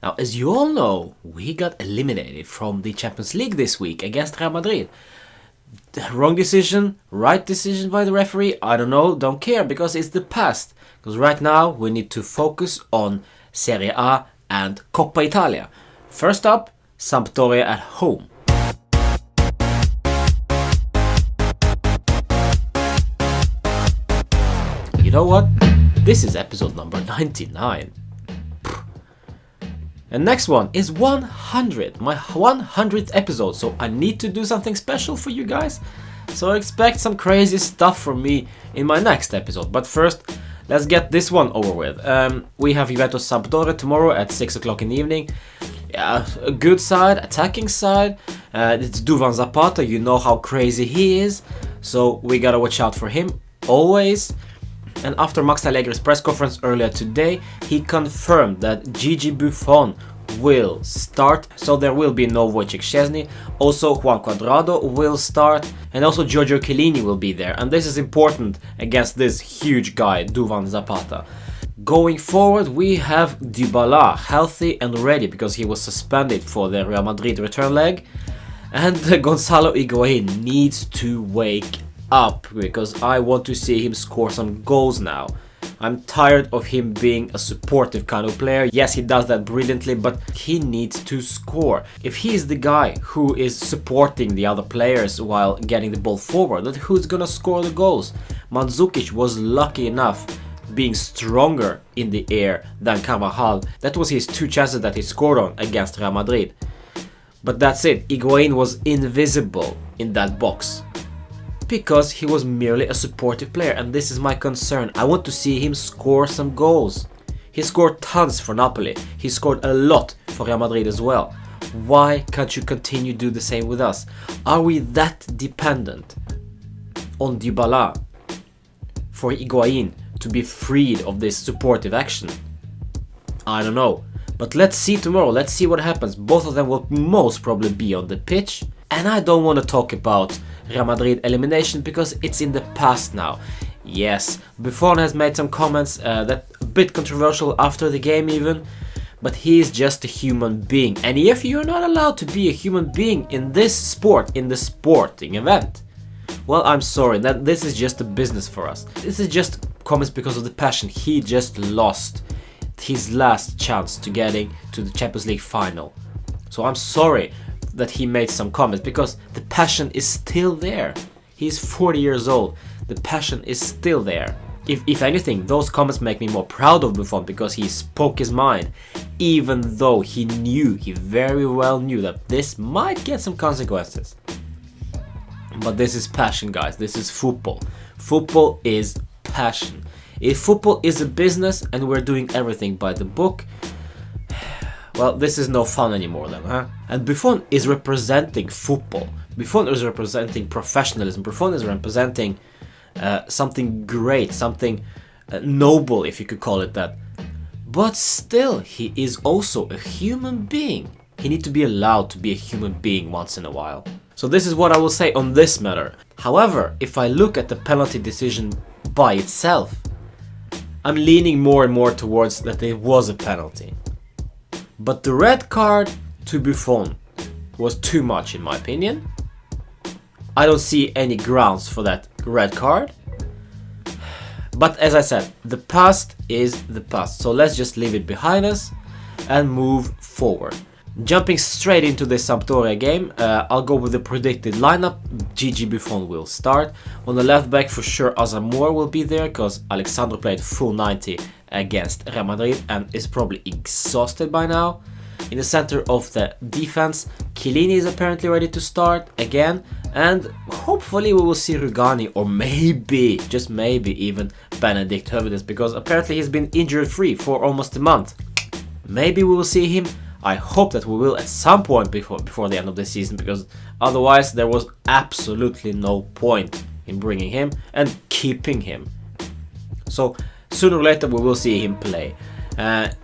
Now, as you all know, we got eliminated from the Champions League this week against Real Madrid. Wrong decision, right decision by the referee, I don't know, don't care, because it's the past. Because right now we need to focus on Serie A and Coppa Italia. First up, Sampdoria at home. You know what? This is episode number 99. And next one is 100, my 100th episode, so I need to do something special for you guys. So expect some crazy stuff from me in my next episode. But first, let's get this one over with. We have Juventus Sampdoria tomorrow at 6 o'clock in the evening. Yeah, a good side, attacking side. It's Duvan Zapata, you know how crazy he is. So we gotta watch out for him, always. And after Max Allegri's press conference earlier today, he confirmed that Gigi Buffon will start, so there will be no Wojciech Szczesny. Also Juan Cuadrado will start, and also Giorgio Chiellini will be there. And this is important against this huge guy, Duvan Zapata. Going forward, we have Dybala healthy and ready because he was suspended for the Real Madrid return leg. And Gonzalo Higuain needs to wake up because I want to see him score some goals now. I'm tired of him being a supportive kind of player. Yes, he does that brilliantly, but he needs to score. If he is the guy who is supporting the other players while getting the ball forward, then who's gonna score the goals? Mandzukic was lucky enough being stronger in the air than Carvajal. That was his 2 chances that he scored on against Real Madrid. But that's it, Higuain was invisible in that box. Because he was merely a supportive player, and this is my concern. I want to see him score some goals. He scored tons for Napoli. He scored a lot for Real Madrid as well. Why can't you continue to do the same with us? Are we that dependent on Dybala for Higuain to be freed of this supportive action? I don't know. But let's see tomorrow. Let's see what happens. Both of them will most probably be on the pitch. And I don't want to talk about Real Madrid elimination because it's in the past now. Yes, Buffon has made some comments that a bit controversial after the game even, but he is just a human being. And if you're not allowed to be a human being in this sport, in the sporting event, well, I'm sorry, that this is just a business for us. This is just comments because of the passion. He just lost his last chance to getting to the Champions League final. So I'm sorry that he made some comments because the passion is still there. He's 40 years old. The passion is still there. If anything, those comments make me more proud of Buffon because he spoke his mind, even though he very well knew that this might get some consequences. But this is passion, guys. This is football. Football is passion. If football is a business and we're doing everything by the book, well, this is no fun anymore then, huh? And Buffon is representing football. Buffon is representing professionalism. Buffon is representing something great, something noble, if you could call it that. But still, he is also a human being. He needs to be allowed to be a human being once in a while. So this is what I will say on this matter. However, if I look at the penalty decision by itself, I'm leaning more and more towards that it was a penalty. But the red card to Buffon was too much in my opinion. I don't see any grounds for that red card. But as I said, the past is the past. So let's just leave it behind us and move forward. Jumping straight into the Sampdoria game, I'll go with the predicted lineup. Gigi Buffon will start. On the left back, for sure, Asamoah will be there because Alexandro played full 90 against Real Madrid and is probably exhausted by now. In the center of the defense, Chiellini is apparently ready to start again, and hopefully we will see Rugani or maybe, just maybe even Benedict Höwedes, because apparently he's been injury free for almost a month. Maybe we will see him. I hope that we will at some point before the end of the season, because otherwise there was absolutely no point in bringing him and keeping him. So sooner or later we will see him play.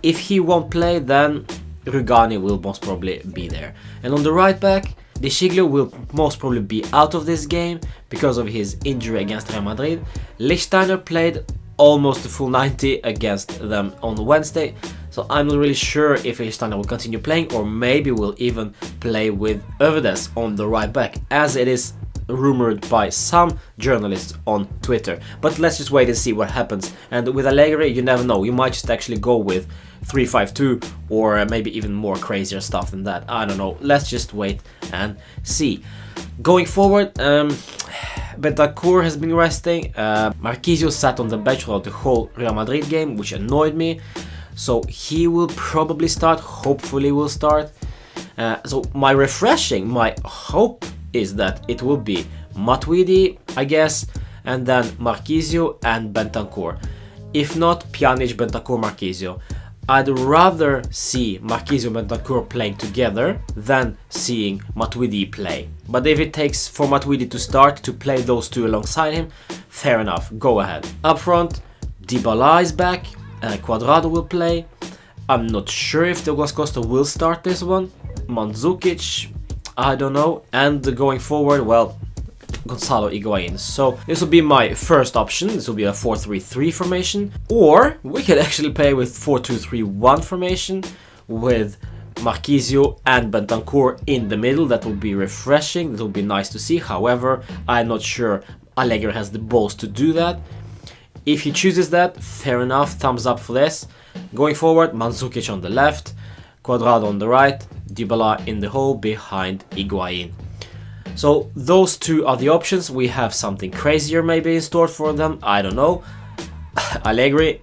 If he won't play, then Rugani will most probably be there. And on the right back, De Sciglio will most probably be out of this game because of his injury against Real Madrid. Lichtsteiner played almost the full 90 against them on Wednesday. So I'm not really sure if Istana will continue playing, or maybe will even play with Övedes on the right back, as it is rumored by some journalists on Twitter. But let's just wait and see what happens. And with Allegri, you never know, you might just actually go with 3-5-2, or maybe even more crazier stuff than that. I don't know, let's just wait and see. Going forward, Bentancur has been resting. Marquinhos sat on the bench throughout the whole Real Madrid game, which annoyed me. So he will probably start, hopefully will start. So my hope is that it will be Matuidi, I guess, and then Marquinhos and Bentancur. If not, Pjanic, Bentancur, Marquinhos. I'd rather see Marquinhos and Bentancur playing together than seeing Matuidi play. But if it takes for Matuidi to start, to play those two alongside him, fair enough, go ahead. Up front, Dybala is back, Cuadrado will play. I'm not sure if Douglas Costa will start this one. Mandzukic, I don't know. And going forward, well, Gonzalo Higuain. So this will be my first option. This will be a 4-3-3 formation, or we could actually play with 4-2-3-1 formation with Marquinhos and Bentancur in the middle. That will be refreshing. That will be nice to see. However, I'm not sure Allegri has the balls to do that. If he chooses that, fair enough, thumbs up for this. Going forward, Mandzukic on the left, Cuadrado on the right, Dybala in the hole behind Higuain. So those two are the options. We have something crazier maybe in store for them, I don't know. Allegri,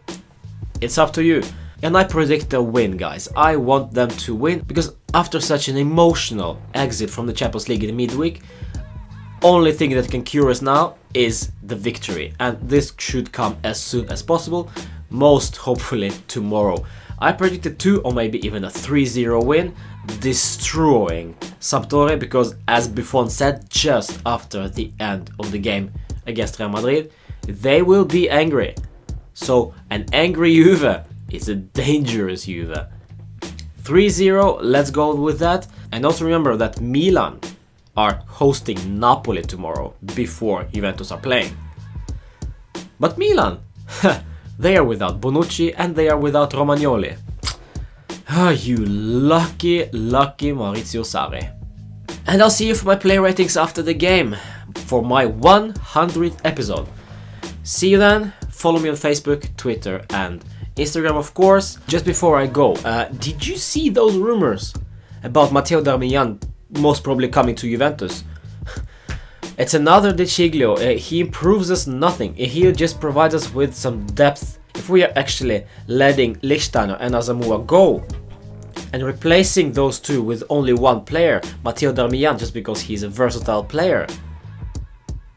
it's up to you. And I predict a win, guys. I want them to win, because after such an emotional exit from the Champions League in midweek, only thing that can cure us now is the victory, and this should come as soon as possible, most hopefully tomorrow. I predicted 2 or maybe even a 3-0 win, destroying Sampdoria, because as Buffon said just after the end of the game against Real Madrid, they will be angry. So an angry Juve is a dangerous Juve. 3-0, let's go with that. And also remember that Milan are hosting Napoli tomorrow before Juventus are playing. But Milan, they are without Bonucci and they are without Romagnoli. You lucky Maurizio Sarri. And I'll see you for my play ratings after the game, for my 100th episode. See you then. Follow me on Facebook, Twitter and Instagram, of course. Just before I go, did you see those rumors about Matteo Darmian most probably coming to Juventus? It's another De Sciglio. He improves us nothing. He just provides us with some depth. If we are actually letting Lichtsteiner and Azamua go and replacing those two with only one player, Matteo Darmian, just because he's a versatile player,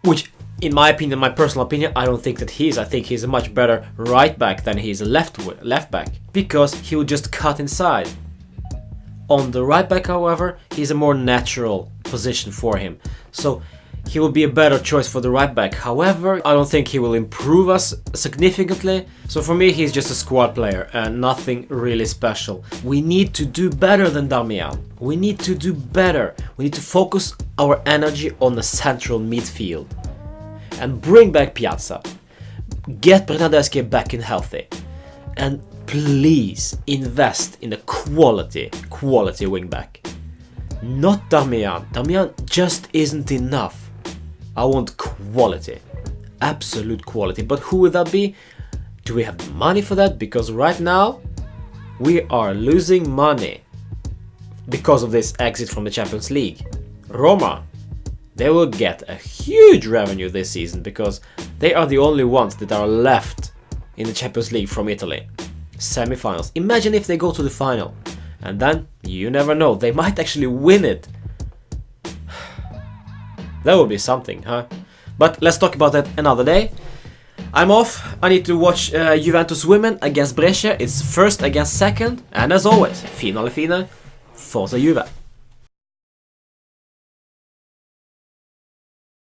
which in my opinion, my personal opinion, I don't think that he is. I think he's a much better right back than he's a left back, because he will just cut inside. On the right back, however, he's a more natural position for him, so he will be a better choice for the right back. However, I don't think he will improve us significantly. So for me, he's just a squad player and nothing really special. We need to do better than Darmian. We need to do better. We need to focus our energy on the central midfield and bring back Piazza. Get Bernardeschi back and healthy. And please invest in a quality wingback. Not Darmian. Darmian just isn't enough. I want quality. Absolute quality. But who would that be? Do we have the money for that? Because right now, we are losing money because of this exit from the Champions League. Roma, they will get a huge revenue this season because they are the only ones that are left in the Champions League from Italy. Semi-finals. Imagine if they go to the final. And then, you never know, they might actually win it. That would be something, huh? But let's talk about that another day. I'm off. I need to watch Juventus women against Brescia. It's first against second. And as always, fino alla fine, Forza Juve.